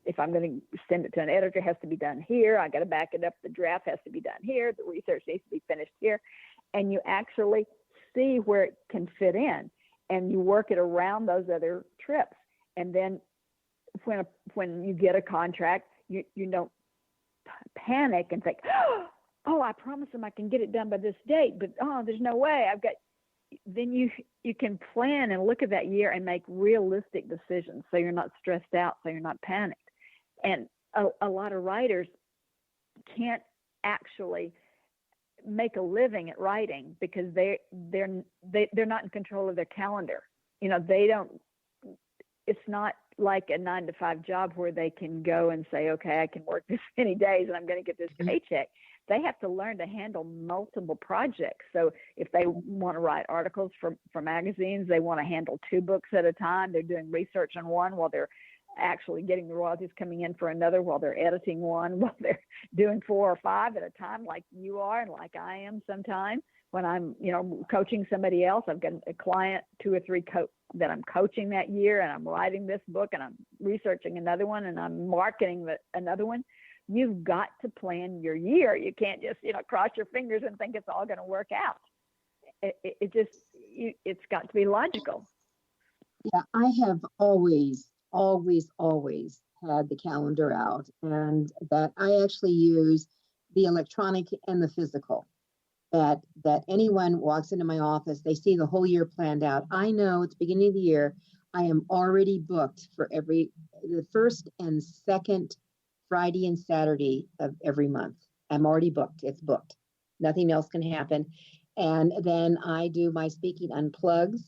if I'm going to send it to an editor, it has to be done here. I got to back it up. The draft has to be done here. The research needs to be finished here. And you actually see where it can fit in, and you work it around those other trips. And then when you get a contract, you don't panic and think, oh, I promised them I can get it done by this date, but there's no way. Then you can plan and look at that year and make realistic decisions, so you're not stressed out, so you're not panicked. And a lot of writers can't actually make a living at writing because they're not in control of their calendar. It's not like a 9-to-5 job where they can go and say, okay, I can work this many days and I'm going to get this paycheck. They have to learn to handle multiple projects. So if they want to write articles for magazines, they want to handle 2 books at a time. They're doing research on one while they're actually getting the royalties coming in for another, while they're editing one, while they're doing 4 or 5 at a time, like you are and like I am sometimes. When I'm, coaching somebody else, I've got a client, 2 or 3 that I'm coaching that year, and I'm writing this book, and I'm researching another one, and I'm marketing another one. You've got to plan your year. You can't just, cross your fingers and think it's all going to work out. It's got to be logical. Yeah, I have always had the calendar out, and that I actually use the electronic and the physical. That anyone walks into my office, they see the whole year planned out. I know at the beginning of the year, I am already booked for the first and second Friday and Saturday of every month. I'm already booked. It's booked. Nothing else can happen. And then I do my Speaking Unplugs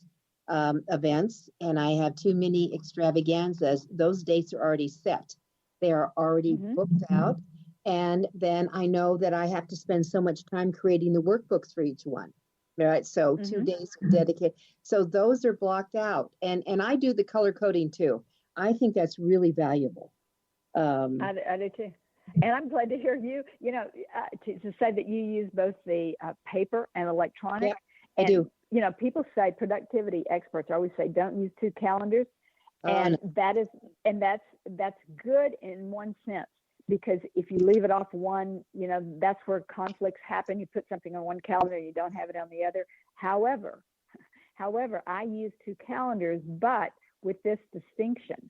events, and I have 2 mini extravaganzas. Those dates are already set. They are already booked out. And then I know that I have to spend so much time creating the workbooks for each one. Right. So 2 days dedicated. So those are blocked out. And I do the color coding too. I think that's really valuable. I do too. And I'm glad to hear you, to say that you use both the paper and electronic. Yeah, I do. People say, productivity experts always say, don't use 2 calendars. And that's good in one sense. Because if you leave it off one, that's where conflicts happen. You put something on one calendar, you don't have it on the other. However, I use 2 calendars, but with this distinction,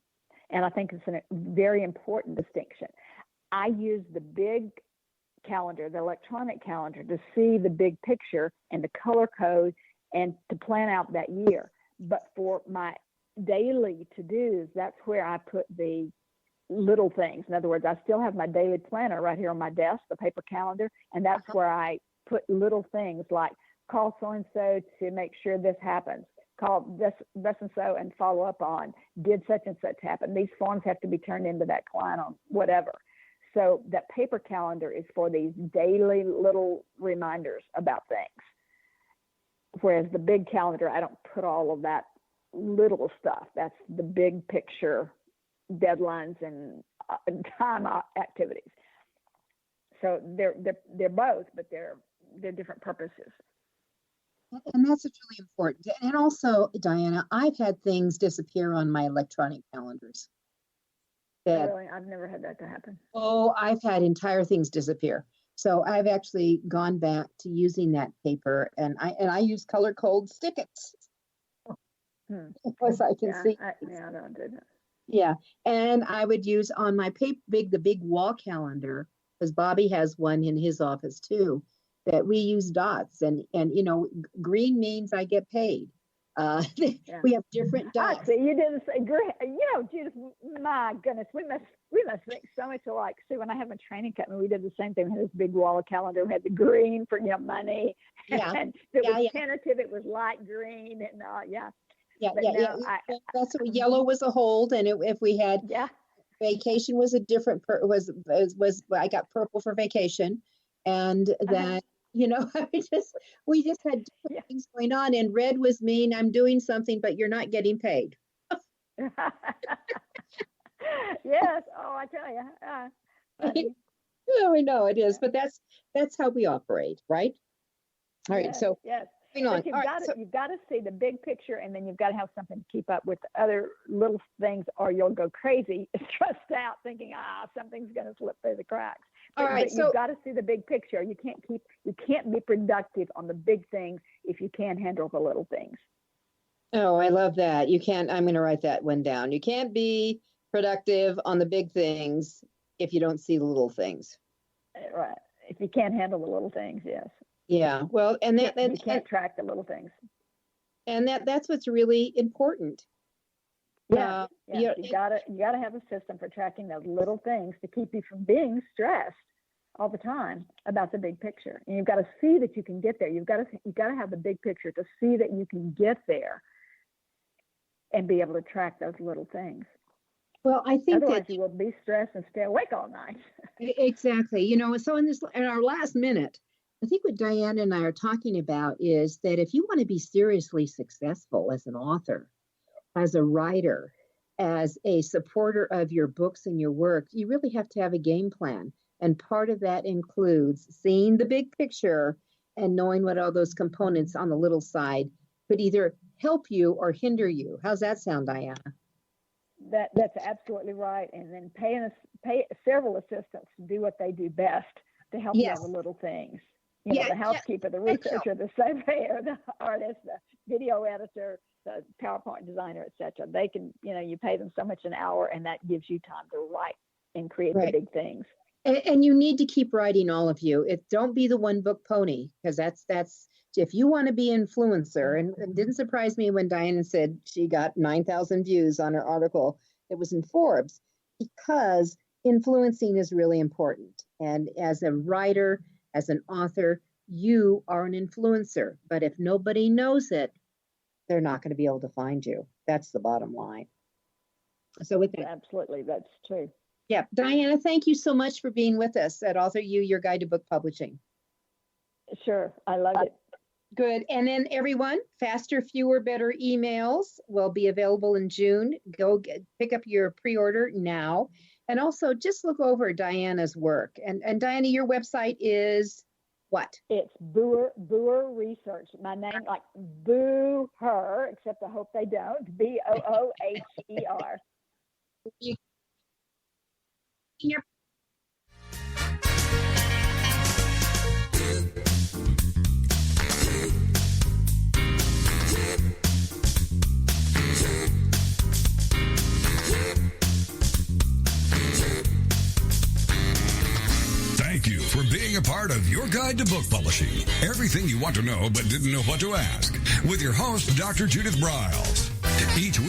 and I think it's a very important distinction. I use the big calendar, the electronic calendar, to see the big picture and the color code and to plan out that year. But for my daily to-dos, that's where I put the little things. In other words, I still have my daily planner right here on my desk, the paper calendar, and that's where I put little things like call so-and-so to make sure this happens, call this and so and follow up on, did such and such happen. These forms have to be turned into that client on whatever. So that paper calendar is for these daily little reminders about things. Whereas the big calendar, I don't put all of that little stuff. That's the big picture deadlines and time activities. So they're both, but they're different purposes. And that's really important. And also, Dianna, I've had things disappear on my electronic calendars. Really? I've never had that to happen. Oh, I've had entire things disappear. So I've actually gone back to using that paper, and I use color code stickets. Because I can see. I don't do that. Yeah, and I would use on my the big wall calendar, because Bobby has one in his office too, that we use dots, and green means I get paid. We have different dogs. See, you did the same. Judith, my goodness, we must think so much alike. See, when I had my training company, we did the same thing. We had this big wall of calendar. We had the green for money. Yeah. And if it was tentative, it was light green. And That's what yellow was a hold, and if we had vacation was a different I got purple for vacation, and that we just had different things going on. And red was mean I'm doing something, but you're not getting paid. Yes. Oh, I tell you. Yeah, I know it is, but that's how we operate, right? All right. Yes, so yes. hang on. But you've got to see the big picture, and then you've got to have something to keep up with the other little things, or you'll go crazy, stressed out, thinking, something's going to slip through the cracks. But you've got to see the big picture. You can't be productive on the big things if you can't handle the little things. Oh, I love that. You can't. I'm going to write that one down. You can't be productive on the big things if you don't see the little things. Right. If you can't handle the little things, yes. Yeah. Well, and you can't track the little things. And that's what's really important. Yeah. You gotta have a system for tracking those little things to keep you from being stressed all the time about the big picture. And you've got to see that you can get there. You've got to have the big picture to see that you can get there and be able to track those little things. Well, I think otherwise you will be stressed and stay awake all night. Exactly. So in our last minute, I think what Dianna and I are talking about is that if you want to be seriously successful as an author, as a writer, as a supporter of your books and your work, you really have to have a game plan. And part of that includes seeing the big picture and knowing what all those components on the little side could either help you or hinder you. How's that sound, Dianna? That's absolutely right. And then pay several assistants to do what they do best to help you on the little things. The housekeeper, the researcher, the surveyor, the artist, the video editor, the PowerPoint designer, etc. They can, you pay them so much an hour, and that gives you time to write and create the big things. And you need to keep writing, all of you. Don't be the one book pony, because that's if you want to be influencer. And it didn't surprise me when Dianna said she got 9,000 views on her article. It was in Forbes, because influencing is really important. And as a writer, as an author, you are an influencer. But if nobody knows it, they're not going to be able to find you. That's the bottom line. So with that, absolutely, that's true. Yeah, Dianna, thank you so much for being with us at AuthorU-Your Guide to Book Publishing. Sure, I love it. Good. And then everyone, Faster, Fewer, Better emails will be available in June. Go pick up your pre-order now. And also just look over Dianna's work. And Dianna, your website is what? It's Booher Research. My name, like Booher, except I hope they don't. Booher. Thank you for being a part of Your Guide to Book Publishing. Everything you want to know but didn't know what to ask. With your host, Dr. Judith Briles. Each week,